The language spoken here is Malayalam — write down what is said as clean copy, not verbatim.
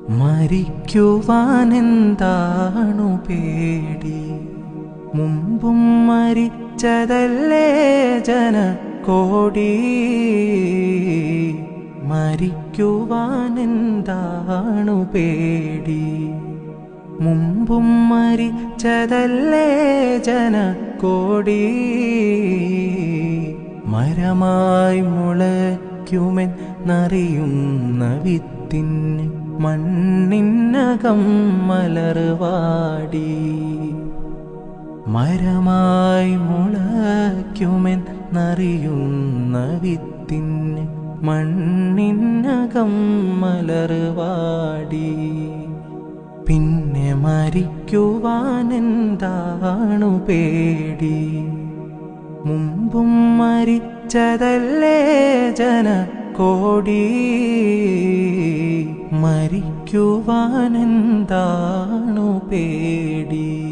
മരിക്കുവാനെന്താണു പേടി? മുമ്പും മരിച്ചതല്ലേ ജനകോടി. മരിക്കുവാനെന്താണു പേടി? മുമ്പും മരിച്ചതല്ലേ ജനകോടി. മരമായി മുളയ്ക്കുമെന്നറിയുന്ന വിത്തിന് മണ്ണിനകം മലർവാടി. മരമായി മുളയ്ക്കുമെന്നറിയുന്ന വിത്തിന് മണ്ണിനകം മലർവാടി. പിന്നെ മരിക്കുവാനെന്താണു പേടി? മുമ്പും മരിച്ചതല്ലേ ജനകോടി. മരിക്കുവാനെന്താണു പേടി?